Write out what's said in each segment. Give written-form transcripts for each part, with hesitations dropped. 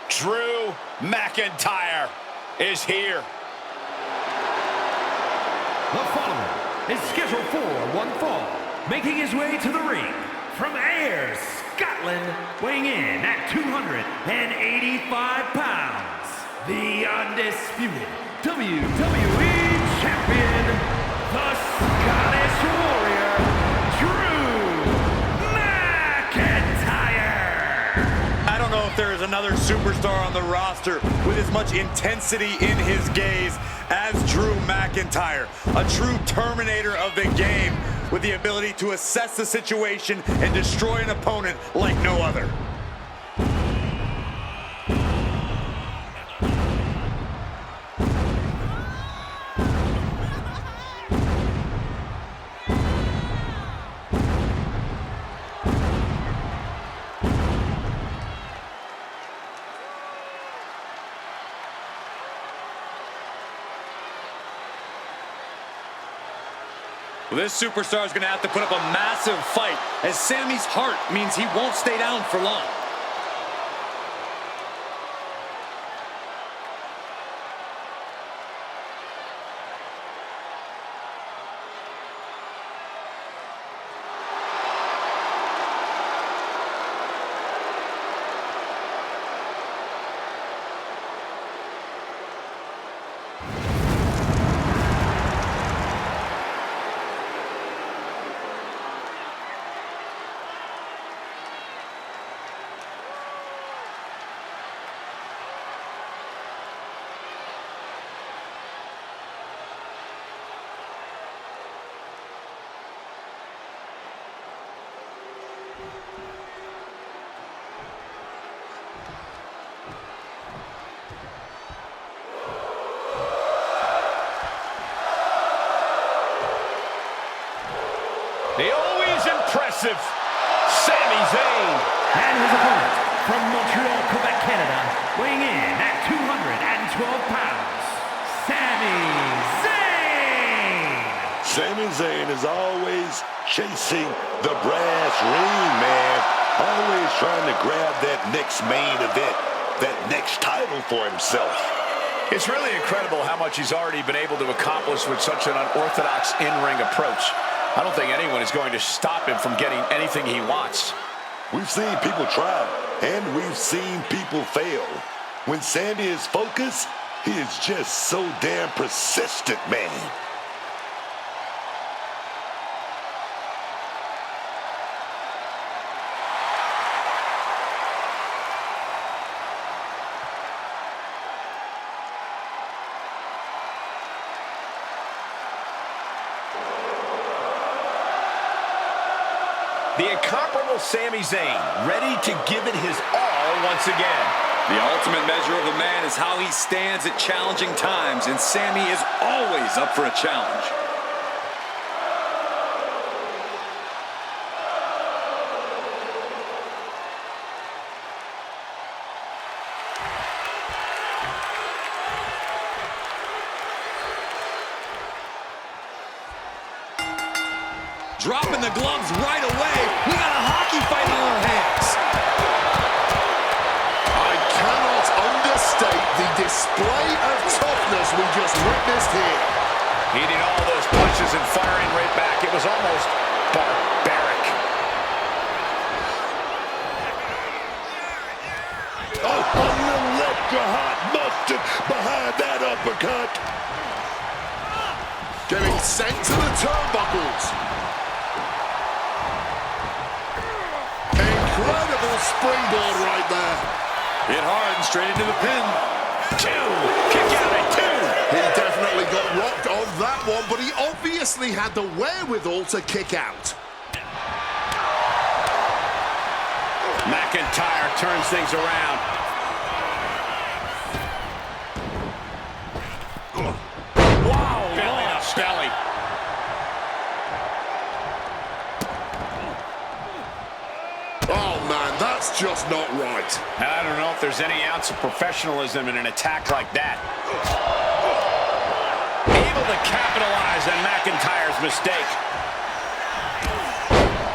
Drew McIntyre is here. The following is scheduled for one fall, making his way to the ring from Ayr, Scotland, weighing in at 285 pounds, the undisputed WWE Champion, the Scottish Warrior, Drew McIntyre. I don't know if there is another superstar on the roster with as much intensity in his gaze as Drew McIntyre. A true terminator of the game with the ability to assess the situation and destroy an opponent like no other. Well, this superstar is going to have to put up a massive fight, as Sammy's heart means he won't stay down for long. The always impressive Sami Zayn. And his opponent from Montreal, Quebec, Canada, weighing in at 212 pounds, Sami Zayn. Sami Zayn is always chasing the brass ring, man. Always trying to grab that next main event, that next title for himself. It's really incredible how much he's already been able to accomplish with such an unorthodox in-ring approach. I don't think anyone is going to stop him from getting anything he wants. We've seen people try, and we've seen people fail. When Sami is focused, he is just so damn persistent, man. The incomparable Sami Zayn, ready to give it his all once again. The ultimate measure of a man is how he stands at challenging times, and Sami is always up for a challenge. Dropping the gloves right away. We got a hockey fight on our hands. I cannot understate the display of toughness we just witnessed here. Eating all those punches and firing right back. It was almost barbaric. Oh, a little extra hot mustard behind that uppercut. Getting sent to the turnbuckles. Incredible springboard right there. Hit hard and straight into the pin. Two. Kick out at two. He definitely got rocked on that one, but he obviously had the wherewithal to kick out. McIntyre turns things around. Wow, belly to belly. Oh man, that's just not right. And I don't know if there's any ounce of professionalism in an attack like that. Able to capitalize on McIntyre's mistake.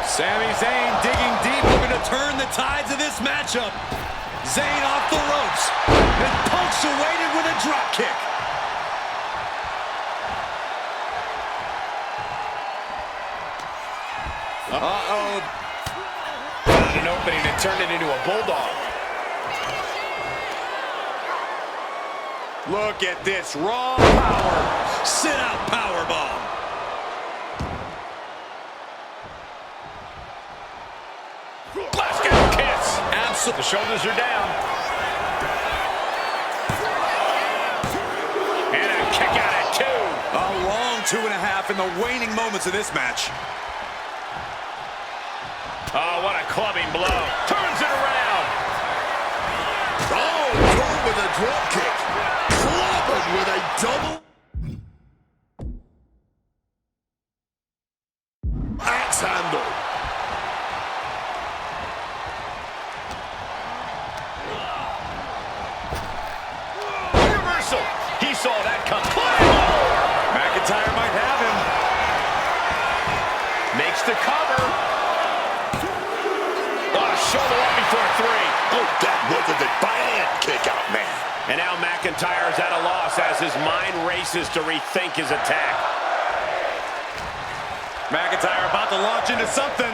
Sami Zayn digging deep, looking to turn the tides of this matchup. Zayn off the ropes and punctuated with a drop kick. Uh-oh. Found an opening and turned it into a bulldog. Look at this raw power. Sit out powerbomb. Glasgow kiss. Absolutely. The shoulders are down. And a kick out at 2. A long 2.5 in the waning moments of this match. Oh, what a clubbing blow. Turns it around. Oh, caught with a drop kick. Clobbered with a double axe handle. Reversal. He saw that come. McIntyre might have him. Makes the cover. Shoulder up before 3. Oh, that was a defiant kick out, man. And now McIntyre's at a loss as his mind races to rethink his attack. McIntyre about to launch into something.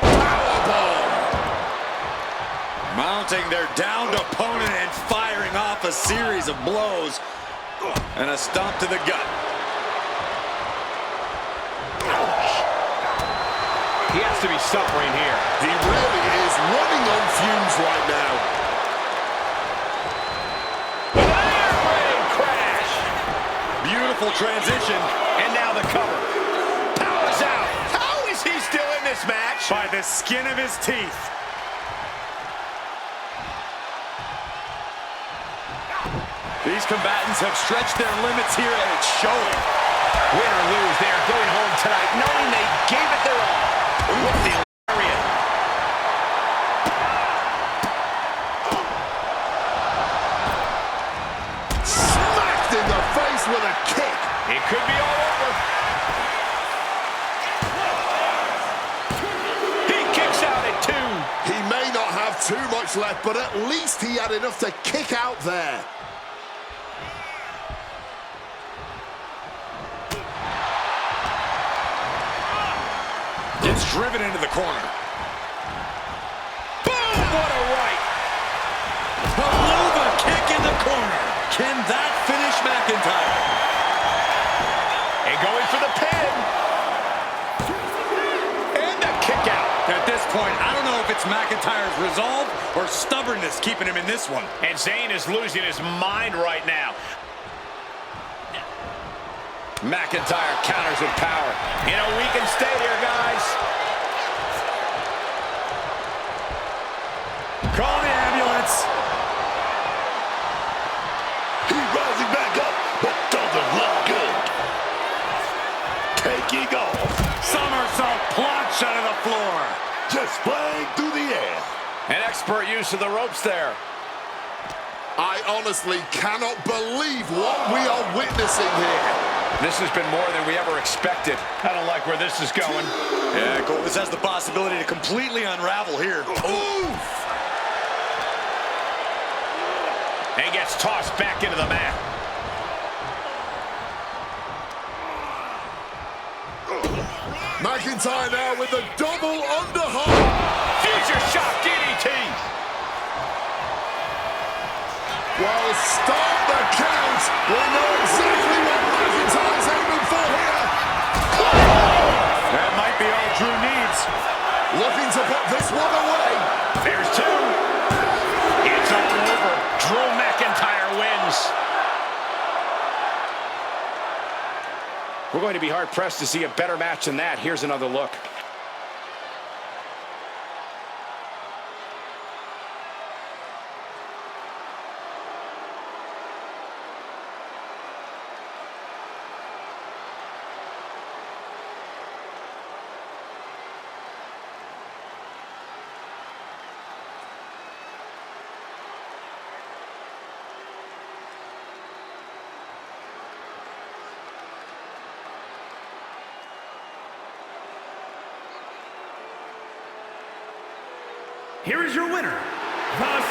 Powerbomb. Mounting their downed opponent and firing off a series of blows. And a stomp to the gut. He has to be suffering here. He really is running on fumes right now. Airplane crash. Beautiful transition. And now the cover. Powers out. How is he still in this match? By the skin of his teeth. These combatants have stretched their limits here, and it's showing. Win or lose, they are going home tonight knowing they gave it their all. With the lariat. Smacked in the face with a kick. It could be all over. He kicks out at 2. He may not have too much left, but at least he had enough to kick out there. Gets driven into the corner. Boom! What a right. A Luva kick in the corner. Can that finish McIntyre? And going for the pin. And the kick out. At this point, I don't know if it's McIntyre's resolve or stubbornness keeping him in this one. And Zayn is losing his mind right now. McIntyre counters with power. You know, we can stay here, guys. Call the ambulance. He's rising back up, but doesn't look good. Taking off. Somersault plunge out of the floor. Just flying through the air. An expert use of the ropes there. I honestly cannot believe what we are witnessing here. This has been more than we ever expected. I don't like where this is going. Yeah, Cole, this has the possibility to completely unravel here. Oof! And gets tossed back into the mat. McIntyre now with the double underhook. Future shock DDT. Well, start the count. We know exactly what McIntyre's aiming for here. That might be all Drew needs. Looking to put this one away. There's 2. It's all over. Drew McIntyre wins. We're going to be hard-pressed to see a better match than that. Here's another look. Here is your winner, the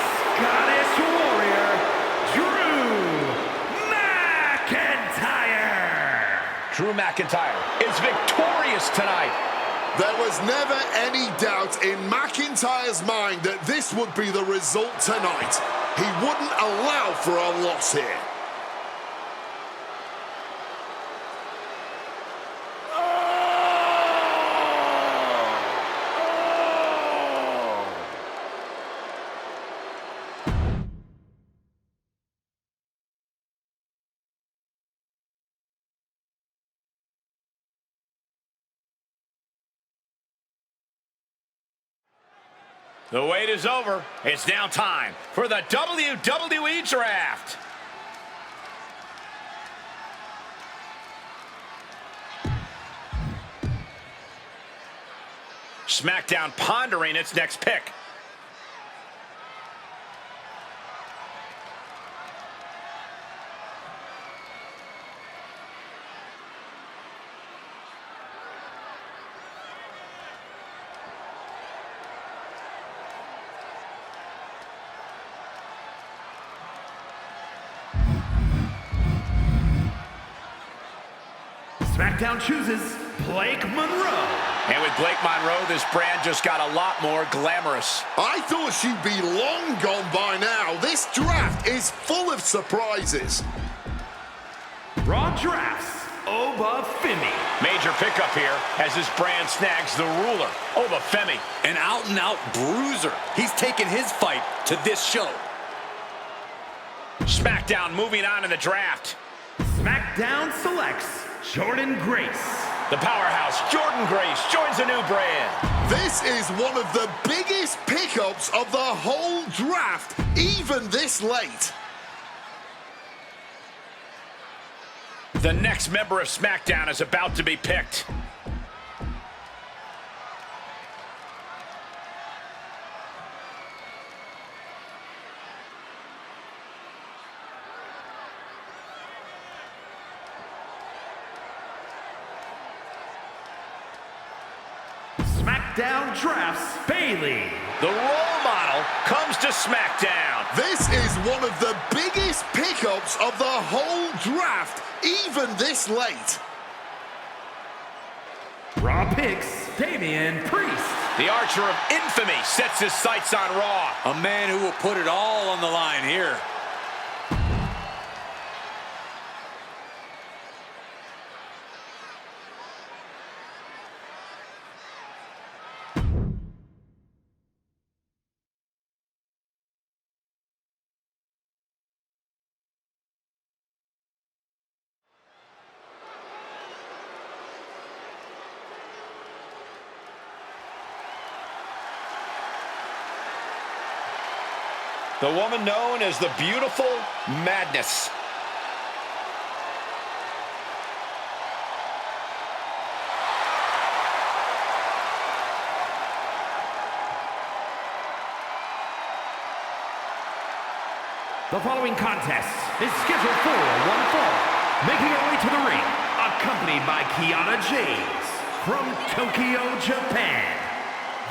Drew McIntyre is victorious tonight. There was never any doubt in McIntyre's mind that this would be the result tonight. He wouldn't allow for a loss here. The wait is over. It's now time for the WWE Draft. Smackdown pondering its next pick. Smackdown chooses Blake Monroe. And with Blake Monroe, this brand just got a lot more glamorous. I thought she'd be long gone by now. This draft is full of surprises. Raw drafts Oba Femi. Major pickup here as this brand snags the ruler, Oba Femi. An out-and-out bruiser. He's taken his fight to this show. Smackdown moving on in the draft. Smackdown selects Jordan Grace. The powerhouse Jordan Grace joins a new brand. This is one of the biggest pickups of the whole draft, even this late. The next member of Smackdown is about to be picked. Smackdown drafts Bayley. The role model comes to Smackdown. This is one of the biggest pickups of the whole draft, even this late. Raw picks Damian Priest. The Archer of Infamy sets his sights on Raw. A man who will put it all on the line here. The woman known as the Beautiful Madness. The following contest is scheduled for one fall. Making her way to the ring, accompanied by Kiana James from Tokyo, Japan.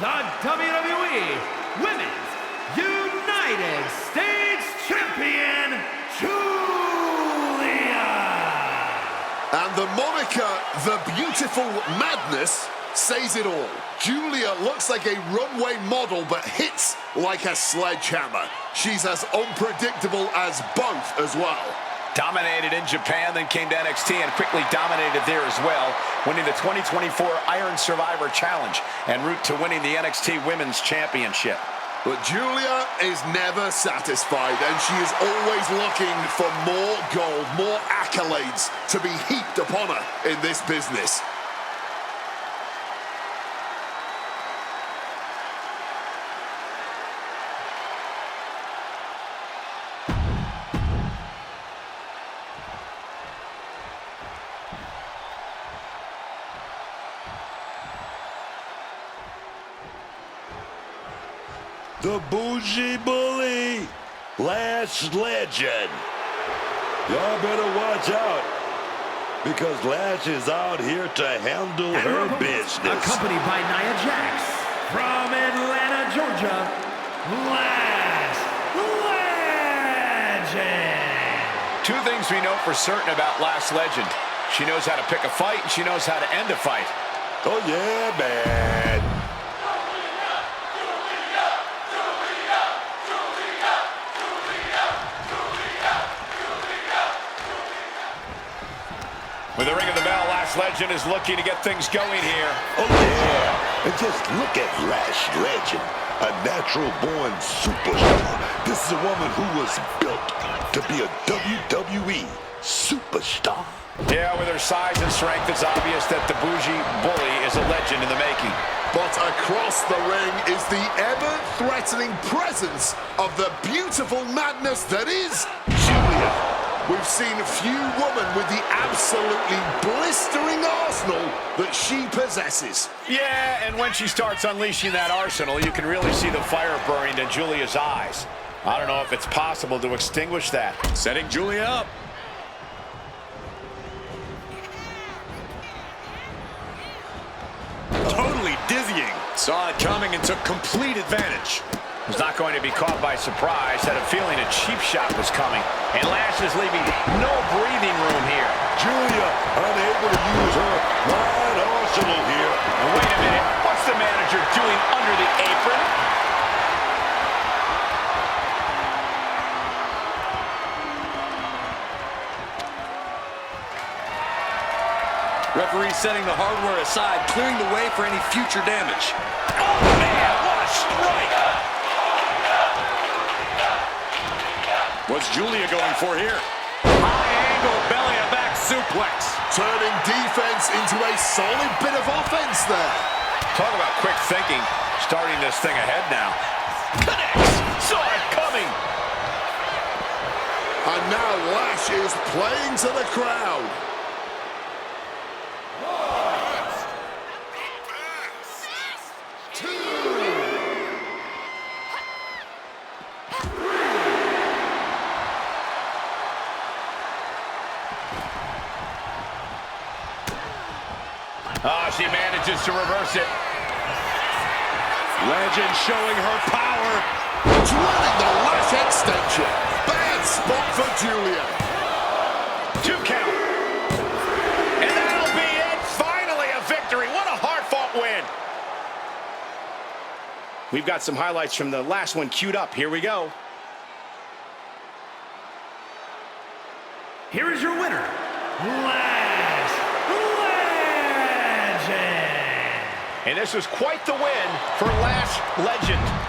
The WWE Women's United States Champion, Julia. And the moniker, the Beautiful Madness, says it all. Julia looks like a runway model, but hits like a sledgehammer. She's as unpredictable as both as well. Dominated in Japan, then came to NXT and quickly dominated there as well, winning the 2024 Iron Survivor Challenge en route to winning the NXT Women's Championship. But Julia is never satisfied, and she is always looking for more gold, more accolades to be heaped upon her in this business. The Bougie Bully, Lash Legend. Y'all better watch out, because Lash is out here to handle her business. Accompanied by Nia Jax from Atlanta, Georgia, Lash Legend. Two things we know for certain about Lash Legend. She knows how to pick a fight, and she knows how to end a fight. Oh, yeah, man. With the ring of the bell, Lash Legend is looking to get things going here. Oh, yeah. And just look at Lash Legend, a natural-born superstar. This is a woman who was built to be a WWE superstar. Yeah, with her size and strength, it's obvious that the Bougie Bully is a legend in the making. But across the ring is the ever-threatening presence of the beautiful madness that is Julia. We've seen few women with the absolutely blistering arsenal that she possesses. Yeah, and when she starts unleashing that arsenal, you can really see the fire burning in Julia's eyes. I don't know if it's possible to extinguish that. Setting Julia up. Totally dizzying. Saw it coming and took complete advantage. Was not going to be caught by surprise. Had a feeling a cheap shot was coming. And Lash is leaving no breathing room here. Julia unable to use her wide arsenal here. And wait a minute. What's the manager doing under the apron? Referee setting the hardware aside, clearing the way for any future damage. Oh, man, what a strike! What's Julia going for here? High-angle belly-to-back suplex. Turning defense into a solid bit of offense there. Talk about quick thinking. Starting this thing ahead now. Connects! Saw it coming! And now Lash is playing to the crowd. Oh, she manages to reverse it. Legend showing her power. Drilling the Lash extension. Bad spot for Julia. 2 count. And that'll be it. Finally a victory. What a hard-fought win. We've got some highlights from the last one queued up. Here we go. Here is your winner, Lash Legend. And this was quite the win for Lash Legend.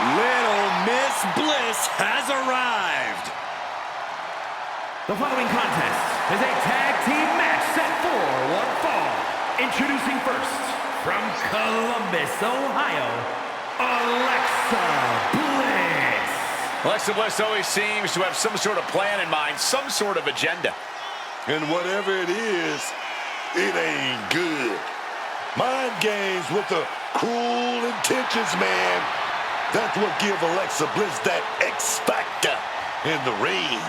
Little Miss Bliss has arrived. The following contest is a tag team match set for one fall. Introducing first, from Columbus, Ohio, Alexa Bliss. Alexa Bliss always seems to have some sort of plan in mind, some sort of agenda. And whatever it is, it ain't good. Mind games with the cruel intentions, man. That's what give Alexa Bliss that X factor in the ring.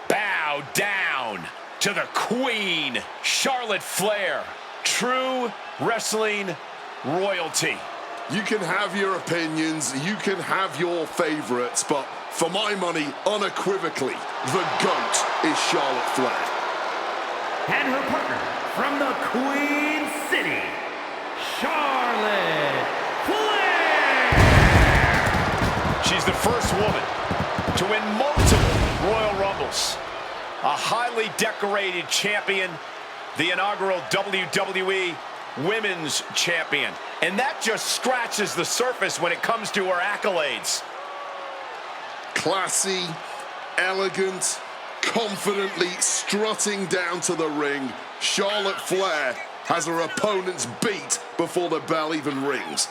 Bow down to the Queen, Charlotte Flair. True wrestling royalty. You can have your opinions, you can have your favorites, but for my money, unequivocally, the GOAT is Charlotte Flair. And her partner, from the Queen City, Charlotte Flair. She's the first woman to win multiple Royal Rumbles. A highly decorated champion, the inaugural WWE Women's Champion. And that just scratches the surface when it comes to her accolades. Classy, elegant, confidently strutting down to the ring, Charlotte Flair has her opponents beat before the bell even rings.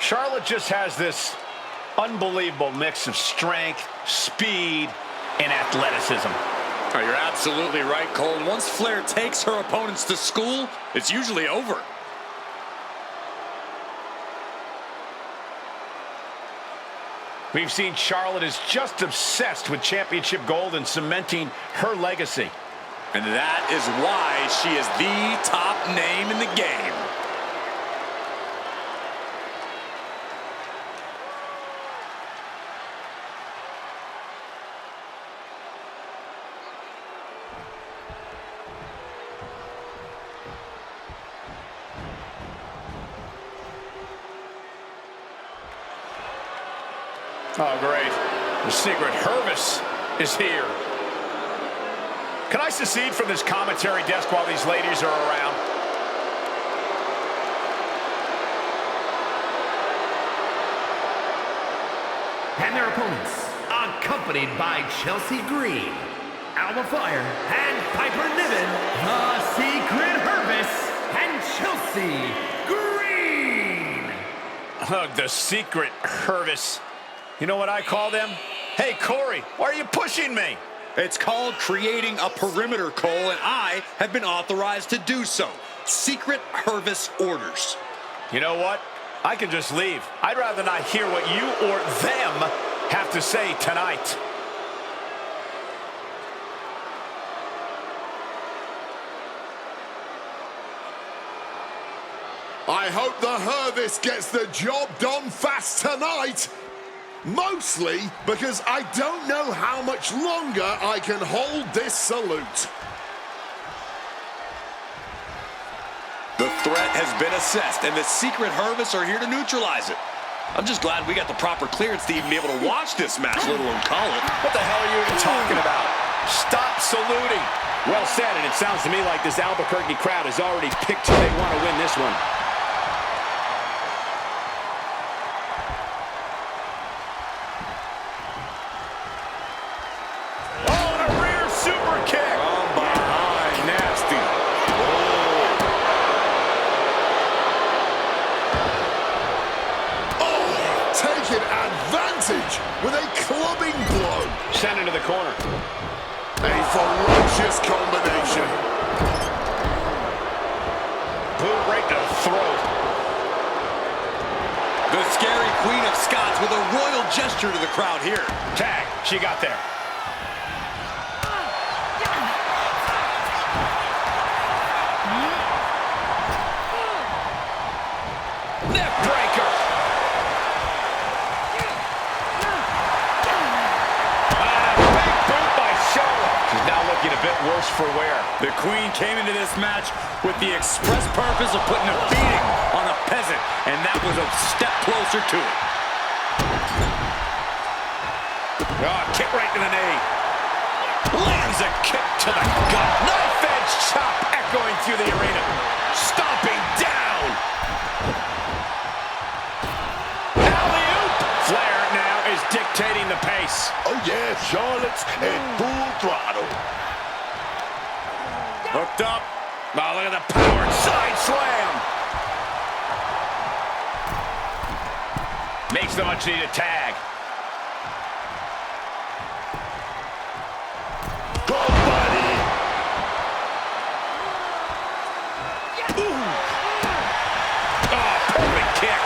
Charlotte just has this unbelievable mix of strength, speed, and athleticism. Oh, you're absolutely right, Cole. Once Flair takes her opponents to school, it's usually over. We've seen Charlotte is just obsessed with championship gold and cementing her legacy. And that is why she is the top name in the game. Oh, great. The Secret Hervis is here. Can I secede from this commentary desk while these ladies are around? And their opponents, accompanied by Chelsea Green, Alba Fire, and Piper Niven, the Secret Hervis, and Chelsea Green. Oh, the Secret Hervis. You know what I call them? Hey, Corey, why are you pushing me? It's called creating a perimeter, Cole, and I have been authorized to do so. Secret Hervis orders. You know what? I can just leave. I'd rather not hear what you or them have to say tonight. I hope the Hervis gets the job done fast tonight. Mostly because I don't know how much longer I can hold this salute. The threat has been assessed, and the Secret Hervis are here to neutralize it. I'm just glad we got the proper clearance to even be able to watch this match, let alone call it. What the hell are you even talking about? Stop saluting. Well said, and it sounds to me like this Albuquerque crowd has already picked who they want to win this one. With a clubbing blow. Sent into the corner. A ferocious combination. Boot right to the throat. The scary Queen of Scots with a royal gesture to the crowd here. Tag. She got there. Neck breaker. Looking a bit worse for wear. The Queen came into this match with the express purpose of putting a beating on a peasant, and that was a step closer to it. Oh, kick right to the knee. Lands a kick to the gut. Knife edge chop echoing through the arena. Stomping down. Alley-oop. Flair now is dictating the pace. Oh yeah, Charlotte's at full throttle. Hooked up. Oh, look at the power. Side slam. Makes the much needed tag. Go, buddy. Ooh. Oh, perfect kick.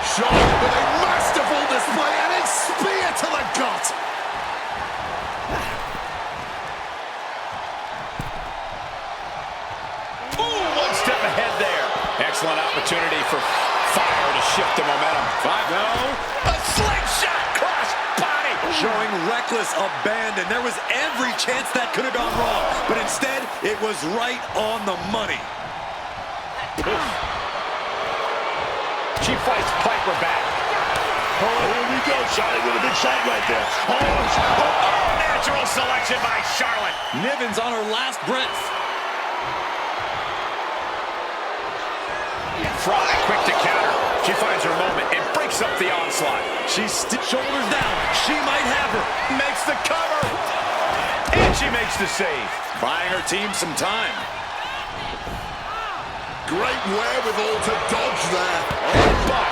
Charlotte with a masterful display and a spear to the gut. Excellent opportunity for Fire to shift the momentum. No. A slingshot cross body. Showing reckless abandon. There was every chance that could have gone wrong, but instead, it was right on the money. She fights Piper back. Oh, here we go, Charlotte with a big shot right there. Oh, natural selection by Charlotte. Niven's on her last breath. Fry quick to counter. She finds her moment and breaks up the onslaught. She's shoulders down. She might have her. Makes the cover. And she makes the save. Buying her team some time. Great wherewithal to dodge there. But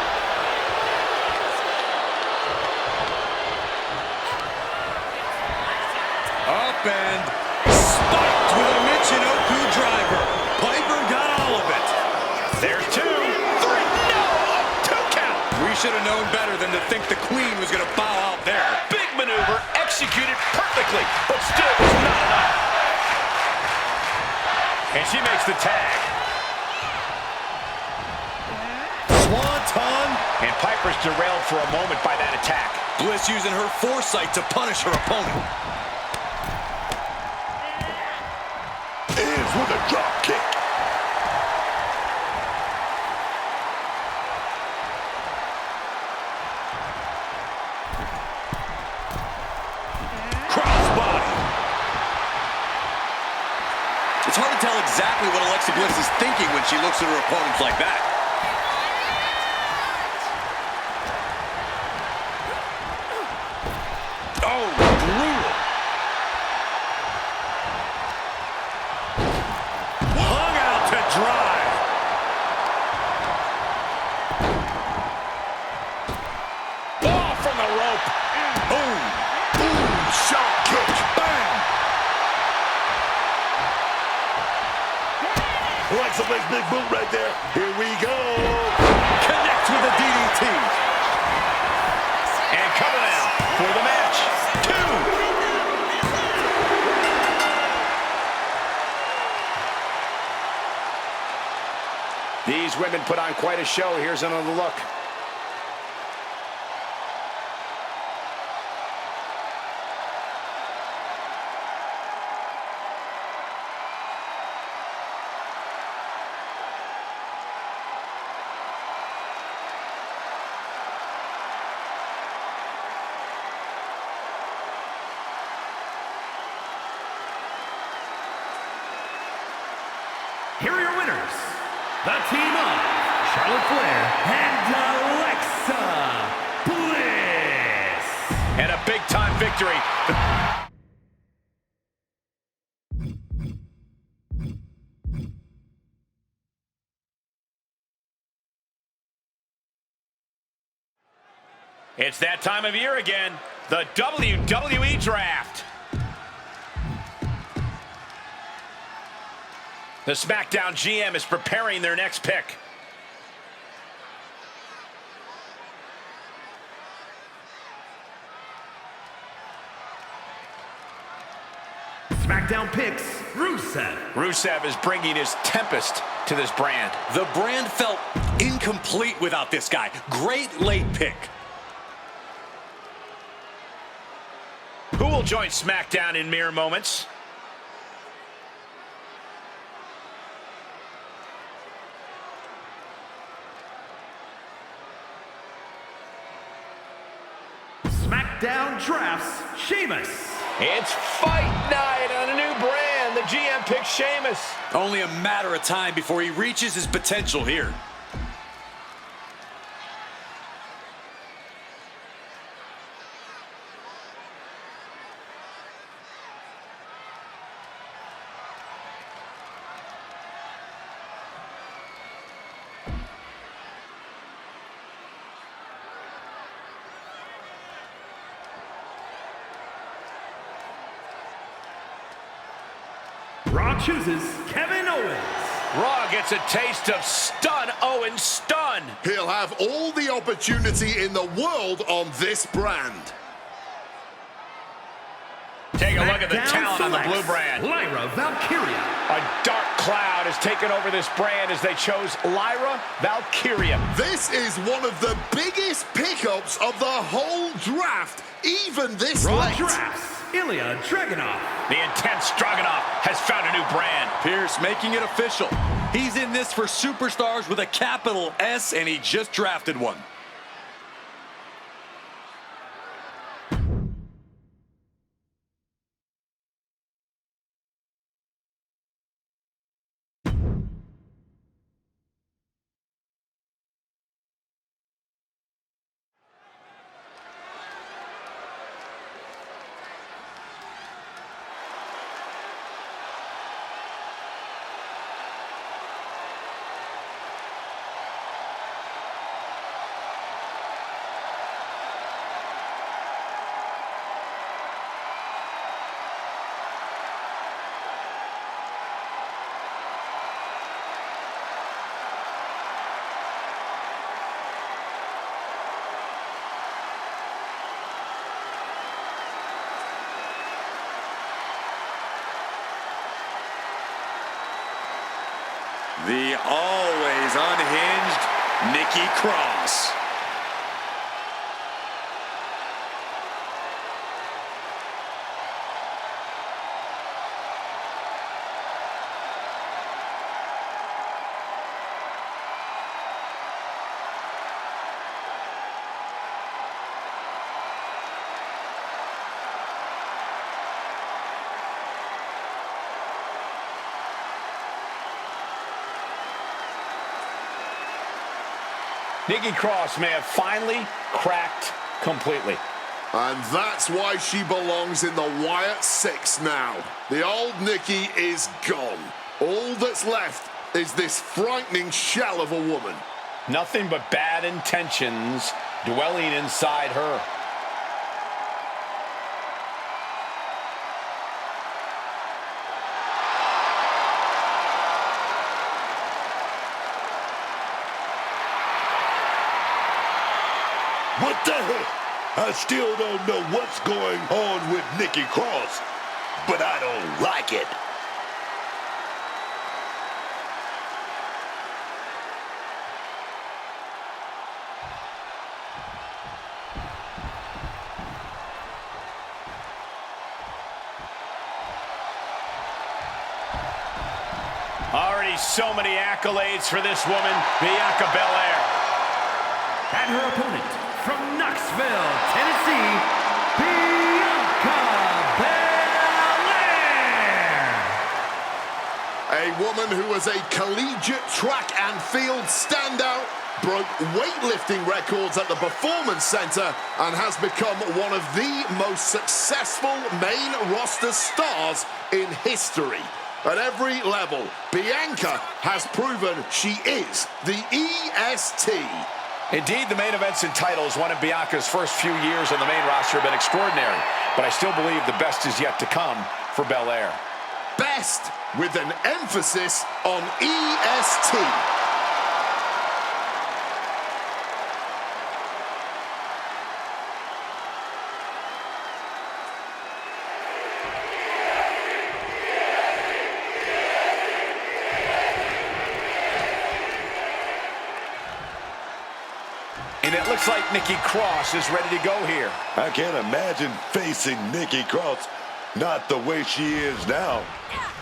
Up and spiked with a Michinoku driver. Piper got all of it. there's 2, 3. No! A 2 count. We should have known better than to think the Queen was going to bow out there. Big maneuver executed perfectly, but still was not enough. And she makes the tag. Swanton. And Piper's derailed for a moment by that attack. Bliss using her foresight to punish her opponent. Is with a drop kick. Crossbody. It's hard to tell exactly what Alexa Bliss is thinking when she looks at her opponents like that. Oh, brutal. Hung out to dry. Ball from the rope. Boom. Boom, shot kick. Bang. Alexa Bliss, big boot right there. Here we go. Connects with a DDT. And coming out for the match. 2. These women put on quite a show. Here's another look. Here are your winners, the team of Charlotte Flair and Alexa Bliss. And a big-time victory. It's that time of year again, the WWE Draft. The Smackdown GM is preparing their next pick. Smackdown picks Rusev. Rusev is bringing his Tempest to this brand. The brand felt incomplete without this guy. Great late pick. Who will join Smackdown in mere moments? Smackdown drafts Sheamus. It's fight night on a new brand. The GM picks Sheamus. Only a matter of time before he reaches his potential here. Raw chooses Kevin Owens. Raw gets a taste of Stun Owens Stun. He'll have all the opportunity in the world on this brand. Take a look at the Smackdown talent on the selects blue brand. Lyra Valkyria. A dark cloud has taken over this brand as they chose Lyra Valkyria. This is one of the biggest pickups notes of the whole draft, even this Raw late. drafts, Ilya Dragunov. The intense Dragunov has found a new brand. Pierce making it official. He's in this for superstars with a capital S, and he just drafted one. The always unhinged Nikki Cross. Nikki Cross may have finally cracked completely. And that's why she belongs in the Wyatt 6 now. The old Nikki is gone. All that's left is this frightening shell of a woman. Nothing but bad intentions dwelling inside her. What the heck? I still don't know what's going on with Nikki Cross, but I don't like it. Already so many accolades for this woman, Bianca Belair. And her opponent from Knoxville, Tennessee, Bianca Belair. A woman who was a collegiate track and field standout, broke weightlifting records at the Performance Center, and has become one of the most successful main roster stars in history. At every level, Bianca has proven she is the EST. Indeed, the main events and titles, one of Bianca's first few years on the main roster, have been extraordinary. But I still believe the best is yet to come for Belair. Best with an emphasis on EST. And it looks like Nikki Cross is ready to go here. I can't imagine facing Nikki Cross not the way she is now.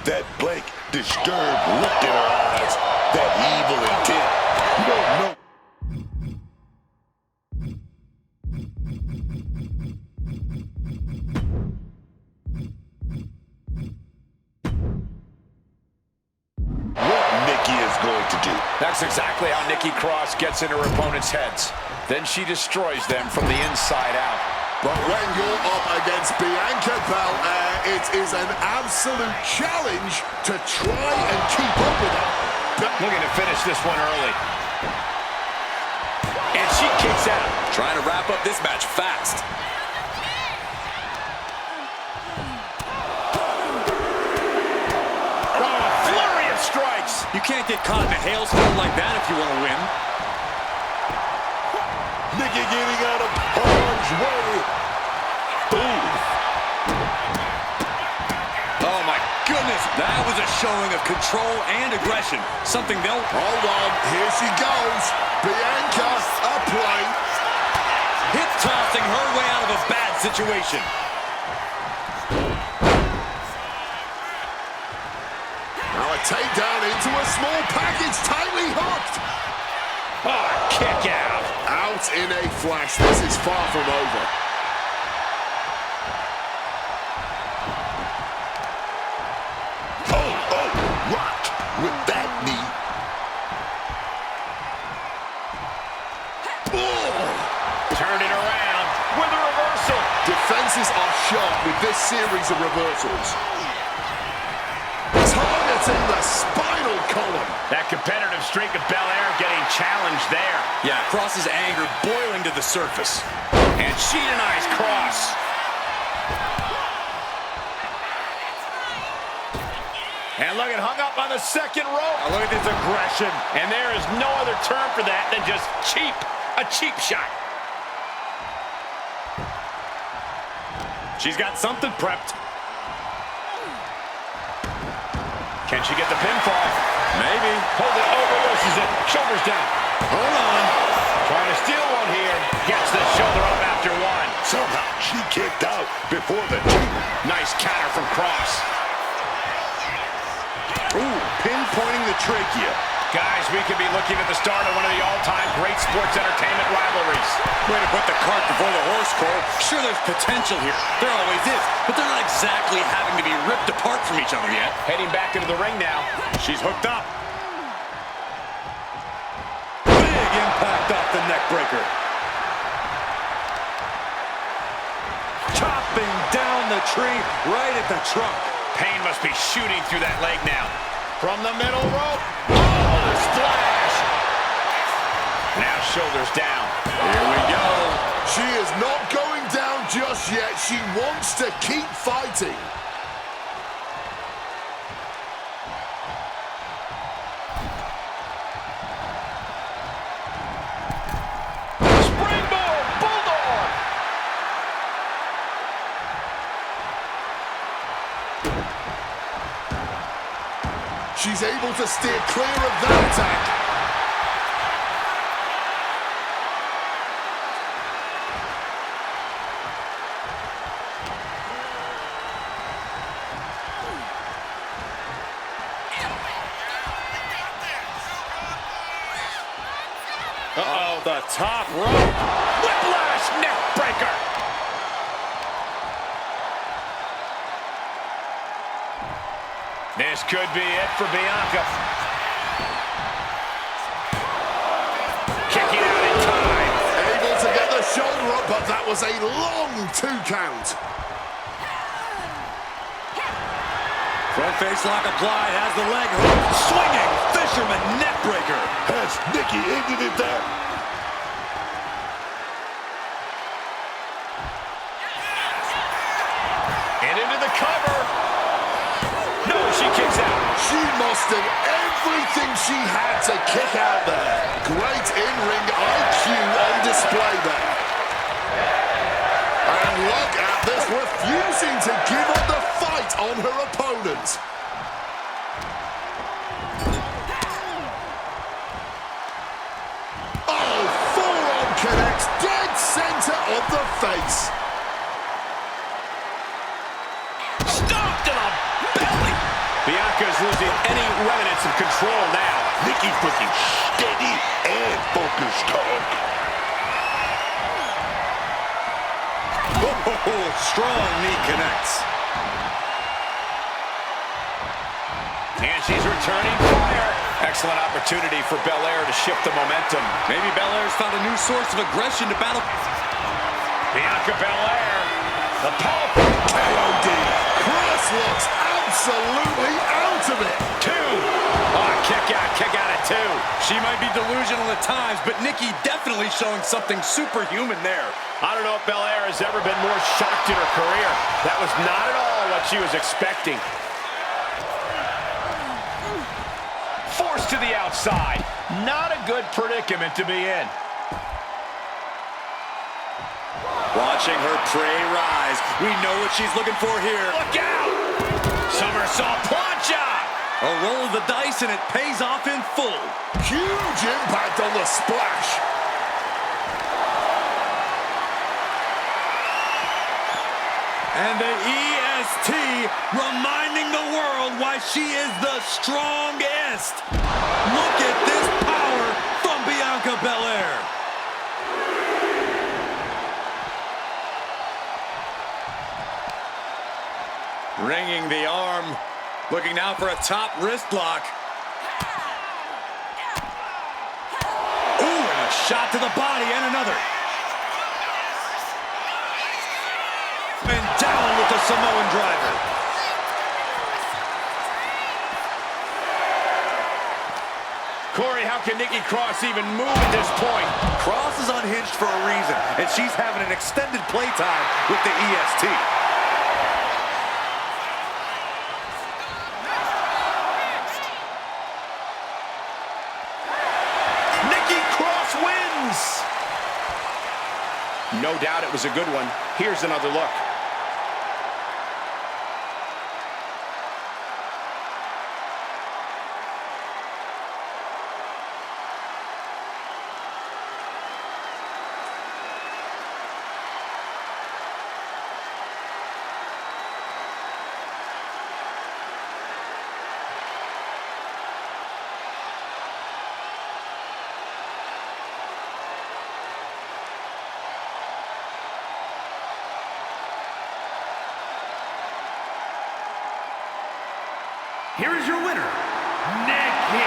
That blank, disturbed look in her eyes, that evil intent. You don't know. What Nikki is going to do. That's exactly how Nikki Cross gets in her opponent's heads. Then she destroys them from the inside out. But when you're up against Bianca Belair, it is an absolute challenge to try and keep up with her. Looking to finish this one early. And she kicks out. Trying to wrap up this match fast. Oh, a flurry of strikes. You can't get caught in a hailstorm like that if you want to win. Nikki getting out of harm's way. Boom. Oh, my goodness. That was a showing of control and aggression. Something they'll... Hold on, here she goes. Bianca, a play. Hit that situation. Now a takedown into a small package, tightly hooked. Oh, kick out. Out in a flash. This is far from over. Oh, rock with that knee. Turn it around with a reversal. Defenses are sharp with this series of reversals. Targeting the spinal column. That competitive streak of Belair getting challenged there. Yeah, Cross's anger boiling to the surface. And she denies Cross. And look, it hung up on the second rope. Now look at this aggression. And there is no other term for that than just cheap. A cheap shot. She's got something prepped. Can she get the pinfall? Maybe. Hold it, reverses it. Shoulders down. Hold on. Trying to steal one here. Gets the shoulder up after one. Somehow she kicked out before the two. Nice counter from Cross. Ooh, pinpointing the trachea. Guys, we could be looking at the start of one of the all-time great sports entertainment rivalries. Way to put the cart before the horse, Cole. Sure, there's potential here. There always is. But they're not exactly having to be ripped apart from each other yet. Heading back into the ring now. She's hooked up. Big impact off the neck breaker. Chopping down the tree right at the trunk. Pain must be shooting through that leg now. From the middle rope. Oh, the splash. Now shoulders down. Here we go. She is not going down just yet. She wants to keep fighting. Springboard Bulldog. She's able to steer clear of that attack. Uh-oh, the top rope. Whiplash neck breaker. This could be it for Bianca. Kicking out in time. Able to get the shoulder up, but that was a long 2 count. Front face lock applied, has the leg hook. Swinging, fisherman neck breaker. Has Nikki ended it there? And into the cover. No, she kicks out. She mustered everything she had to kick out there. Great in-ring IQ on display there. And look at this, refusing to give up the fight on her opponent. Oh, forearm connects dead center of the face. Stomped in the belly. Bianca's losing any remnants of control now. Nikki's looking steady and focused, Tom. Oh, strong knee connects. And she's returning fire. Excellent opportunity for Belair to shift the momentum. Maybe Belair's found a new source of aggression to battle. Bianca Belair, the powerful KOD. Cross looks absolutely out of it. 2. Oh, kick out at 2. She might be delusional at times, but Nikki definitely showing something superhuman there. I don't know if Belair has ever been more shocked in her career. That was not at all what she was expecting. Forced to the outside. Not a good predicament to be in. Watching her prey rise. We know what she's looking for here. Look out! Somersault plancha! A roll of the dice and it pays off in full. Huge impact on the splash. And the EST reminding the world why she is the strongest. Look at this power from Bianca Belair. Ringing the arm, looking now for a top wrist lock. Ooh, and a shot to the body and another. And down with the Samoan driver. Corey, how can Nikki Cross even move at this point? Cross is unhinged for a reason, and she's having an extended playtime with the EST. Nikki Cross wins! No doubt it was a good one. Here's another look. Here is your winner, Nikki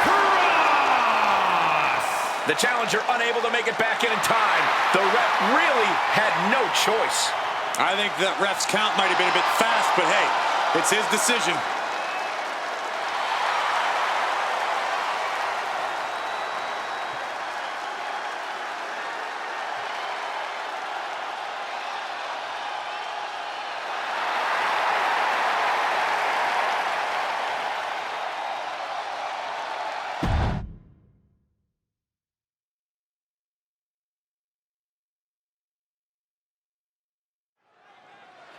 Cross! The challenger unable to make it back in time. The ref really had no choice. I think that ref's count might have been a bit fast, but hey, it's his decision.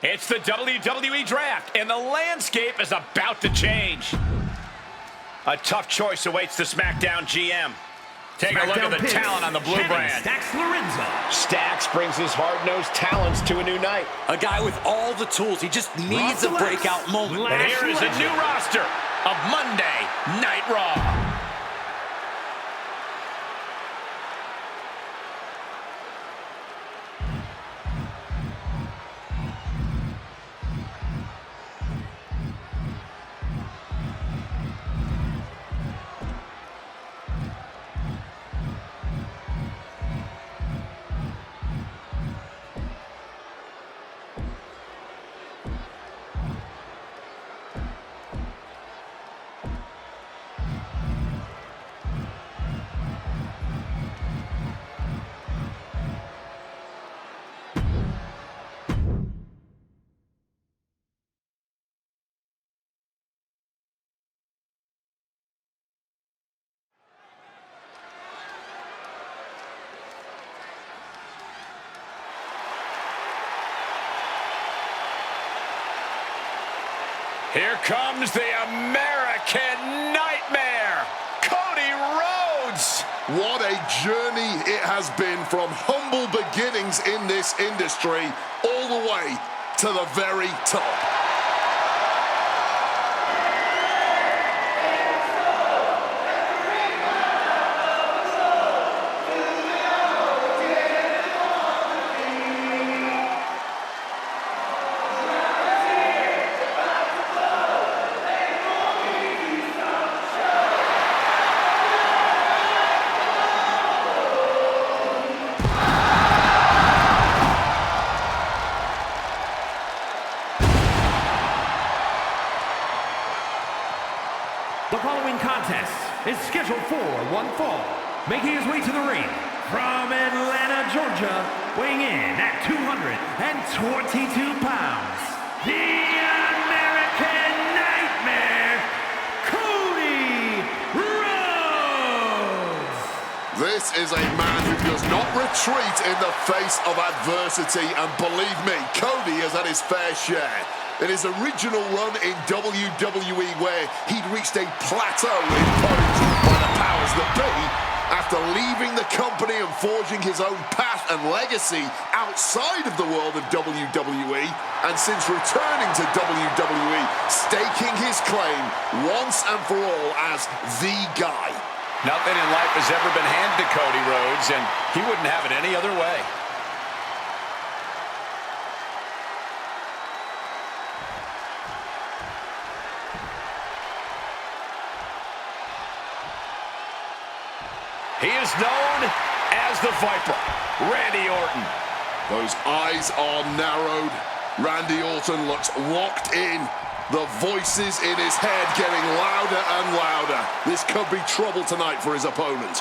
It's the WWE Draft, and the landscape is about to change. A tough choice awaits the Smackdown GM. Take a look at the talent on the blue brand. Stax Lorenzo. Stax brings his hard-nosed talents to a new night. A guy with all the tools. He just needs a breakout moment. And here is a new roster of Monday Night Raw. Here comes the American Nightmare, Cody Rhodes. What a journey it has been from humble beginnings in this industry all the way to the very top. The following contest is scheduled for one fall. Making his way to the ring from Atlanta, Georgia, weighing in at 222 pounds, the American Nightmare, Cody Rhodes. This is a man who does not retreat in the face of adversity, and believe me, Cody has had his fair share. In his original run in WWE, where he'd reached a plateau imposed by the powers that be, After leaving the company and forging his own path and legacy outside of the world of WWE, and since returning to WWE, staking his claim once and for all as the guy. Nothing in life has ever been handed to Cody Rhodes, and he wouldn't have it any other way. He is known as the Viper, Randy Orton. Those eyes are narrowed. Randy Orton looks locked in. The voices in his head getting louder and louder. This could be trouble tonight for his opponent.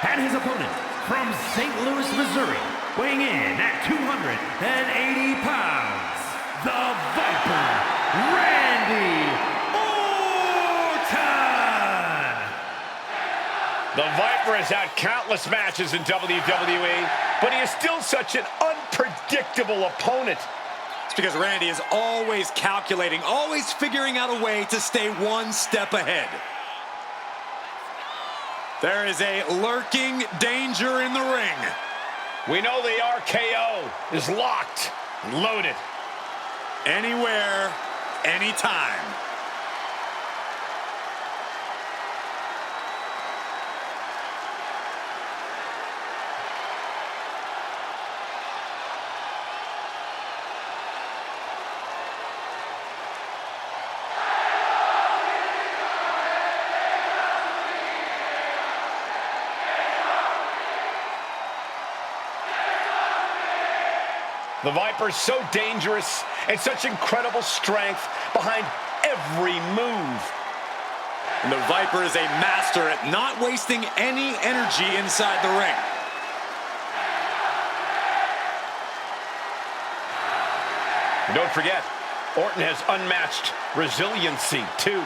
And his opponent, from St. Louis, Missouri, weighing in at 280 pounds, the Viper, Randy Orton! The Viper has had countless matches in WWE, but he is still such an unpredictable opponent. It's because Randy is always calculating, always figuring out a way to stay one step ahead. There is a lurking danger in the ring. We know the RKO is locked and loaded. Anywhere, anytime. The Viper's so dangerous and such incredible strength behind every move. And the Viper is a master at not wasting any energy inside the ring. And don't forget, Orton has unmatched resiliency, too.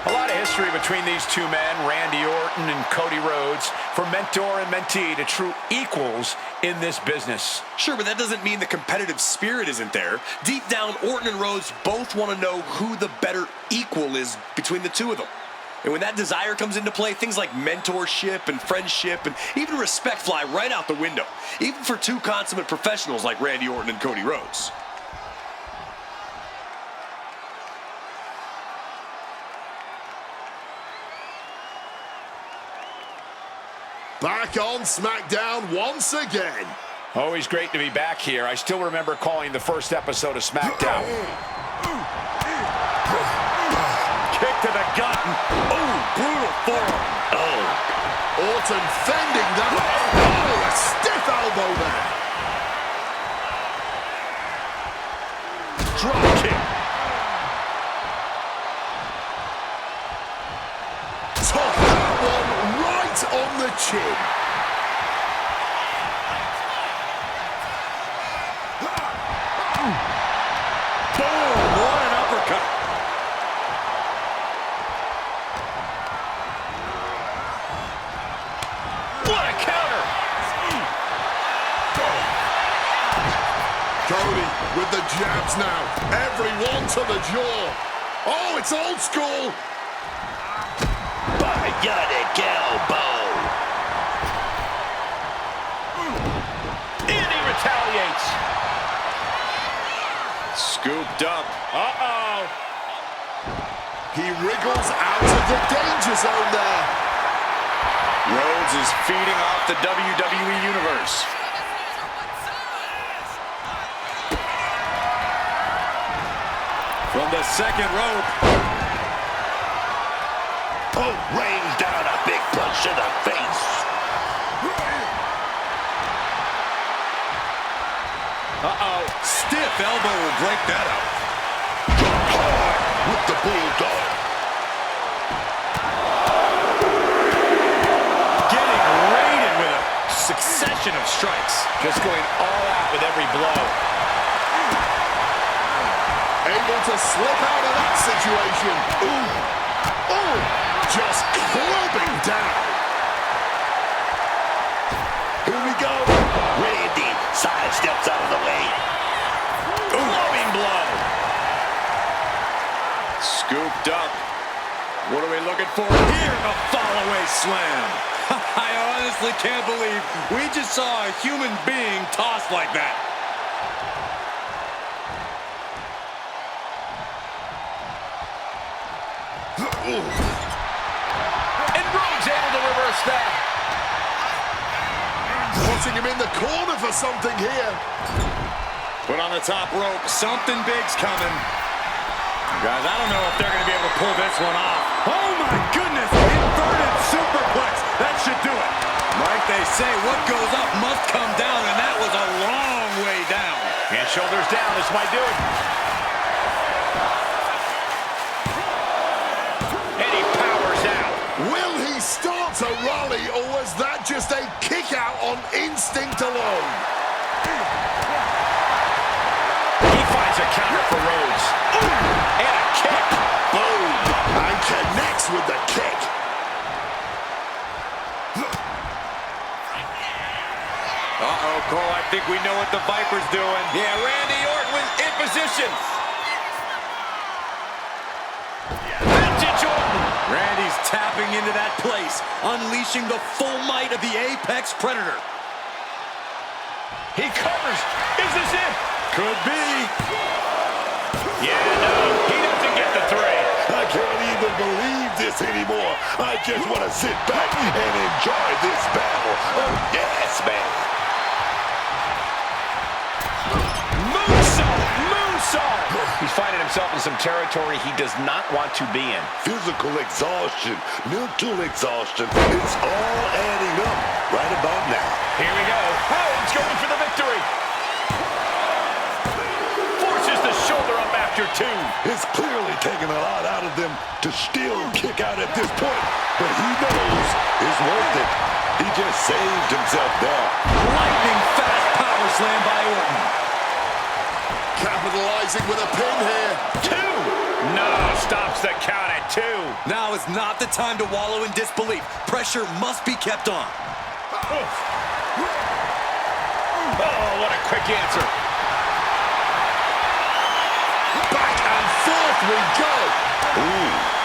A lot of history between these two men, Randy Orton and Cody Rhodes, from mentor and mentee to true equals in this business. Sure, but that doesn't mean the competitive spirit isn't there. Deep down, Orton and Rhodes both want to know who the better equal is between the two of them. And when that desire comes into play, things like mentorship and friendship and even respect fly right out the window, even for two consummate professionals like Randy Orton and Cody Rhodes. Back on Smackdown once again. Always great to be back here. I still remember calling the first episode of Smackdown. Kick to the gut. Oh, brutal forearm. Oh. Orton fending that. Oh, a stiff elbow there. Drop kick. Took that one right on the chin. Oh, it's old school. Bionic elbow. And he retaliates. Scooped up. Uh-oh. He wriggles out of the danger zone there. Rhodes is feeding off the WWE Universe. From the second rope. Oh, rains down a big punch to the face. Uh-oh. Stiff elbow will break that up. Hard with the bulldog. Getting raided with a succession of strikes. Just going all out with every blow. Able to slip out of that situation. Ooh. Oh, just clubbing down. Here we go. Randy sidesteps out of the way. Clubbing blow. Scooped up. What are we looking for here? A fall-away slam. I honestly can't believe we just saw a human being tossed like that. And Rhodes able to reverse that. Putting him in the corner for something here. Put on the top rope. Something big's coming. Guys, I don't know if they're going to be able to pull this one off. Oh my goodness! Inverted superplex. That should do it. Like they say, what goes up must come down, and that was a long way down. And shoulders down. This might do it. And he powers out. Will he start to rally, or was that just a kick out on instinct alone? He finds a counter for Rhodes. And a kick. Boom. And connects with the kick. Uh-oh, Cole, I think we know what the Viper's doing. Yeah, Randy Orton was in position. Vintage Orton. Randy's tapping into that place, unleashing the full might of the Apex Predator. He covers. Is this it? Could be. Yeah, no, he doesn't get the three. I can't even believe this anymore. I just want to sit back and enjoy this battle. Oh, yes, man. Moonsault. He's finding himself in some territory he does not want to be in. Physical exhaustion, mental exhaustion, it's all adding up right about now. Here we go. Rhodes going for the victory. Forces the shoulder up after two. It's clearly taking a lot out of them to still kick out at this point, but he knows it's worth it. He just saved himself there. Lightning fast power slam by Orton. Capitalizing with a pin here. Two. No, stops the count at two. Now is not the time to wallow in disbelief. Pressure must be kept on. Oh, what a quick answer. Back and forth we go. Ooh.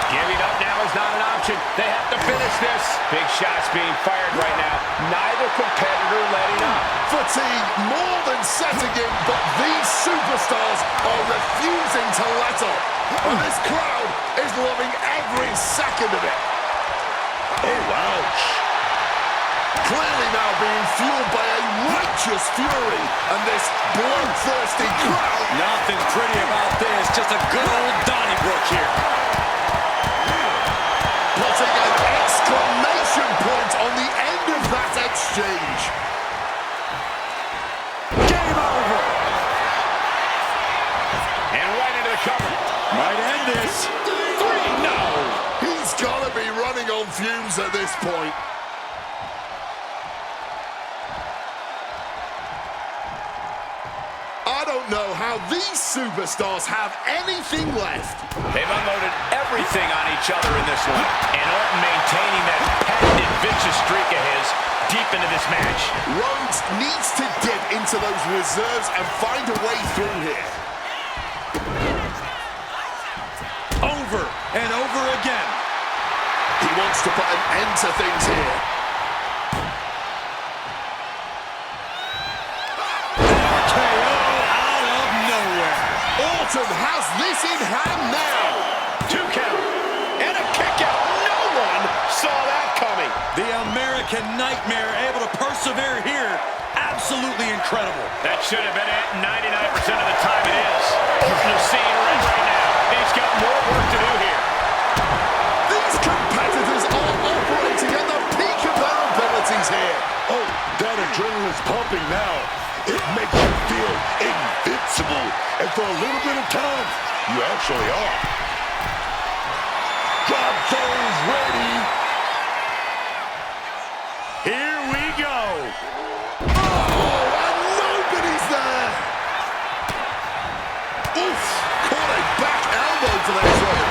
Giving up now is not an option. They have to finish this. Big shots being fired right now. Neither competitor letting up. Fatigue more than setting in, but these superstars are refusing to let up. And this crowd is loving every second of it. Oh, ouch. Clearly now being fueled by a righteous fury, and this bloodthirsty crowd. Nothing pretty about this. Just a good old Donnybrook here. Putting an exclamation point on the end of that exchange. Game over. And right into the cover. Might end this. Three, no. He's got to be running on fumes at this point. I don't know how these superstars have anything left. They've unloaded everything on each other in this one. And Orton maintaining that patented vicious streak of his deep into this match. Rhodes needs to dip into those reserves and find a way through here. and over again. He wants to put an end to things here. RKO out of nowhere. Orton has this in hand now. 2 count. And a kick out. No one saw that coming. The American Nightmare able to persevere here. Absolutely incredible. That should have been it. 99% of the time it is. Orton is seeing red right now. He's got more work to do here. These competitors are operating at the peak of their abilities here. Oh, that adrenaline's pumping now. It makes you feel invincible. And for a little bit of time, you actually are. Drop those ready. Here we go. Oh, and nobody's there. Oof, caught a back elbow to the throat.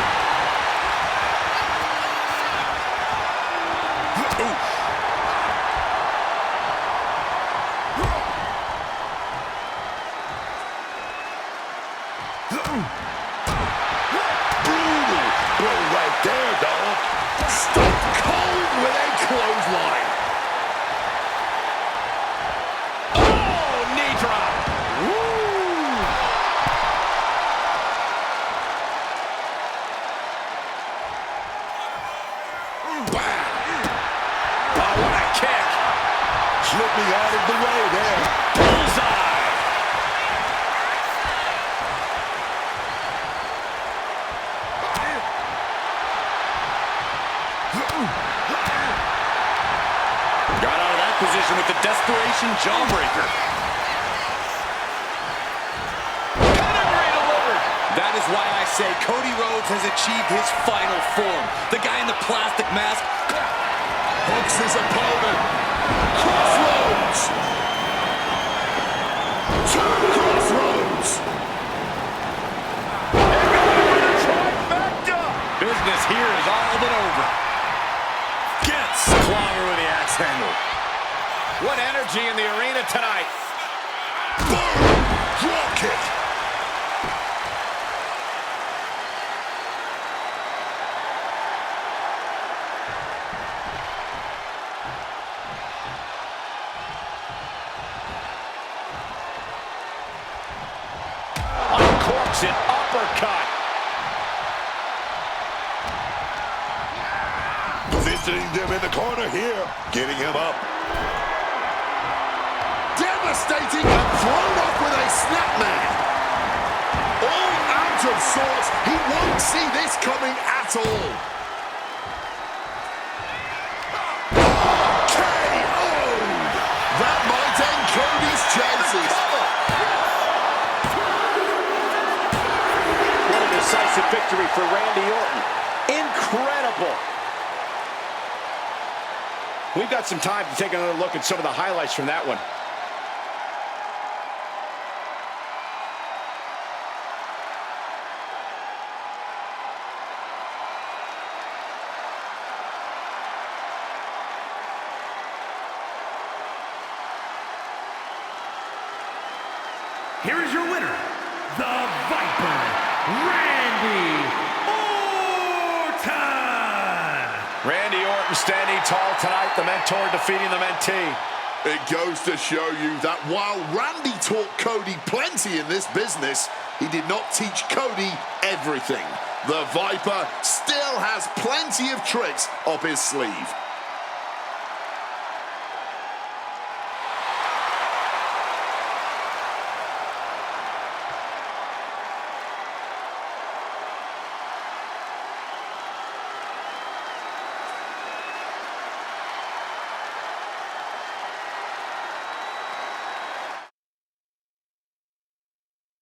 Brutal blow right there, dog. Stone cold with a clothesline. Oh, knee drop. Bam. Oh, what a kick. Slipping out of the way there. Bullseye. Got out of that position with the desperation jawbreaker. Pedigree delivered. That is why I say Cody Rhodes has achieved his final form. The guy in the plastic mask. Hooks his opponent. Crossroads. Two crossroads. Trifecta. Business here is all but over. Gets clobber with the axe handle. What energy in the arena tonight. Boom. Drop kick. Uncorks an uppercut. Positioning them in the corner here. Getting him up. Devastating and thrown up with a snapman. All out of sorts. He won't see this coming at all. KO'd. That might end Cody's chances. What a decisive victory for Randy Orton. Incredible. We've got some time to take another look at some of the highlights from that one. Here is your winner, the Viper, Randy Orton! Randy Orton standing tall tonight, the mentor defeating the mentee. It goes to show you that while Randy taught Cody plenty in this business, he did not teach Cody everything. The Viper still has plenty of tricks up his sleeve.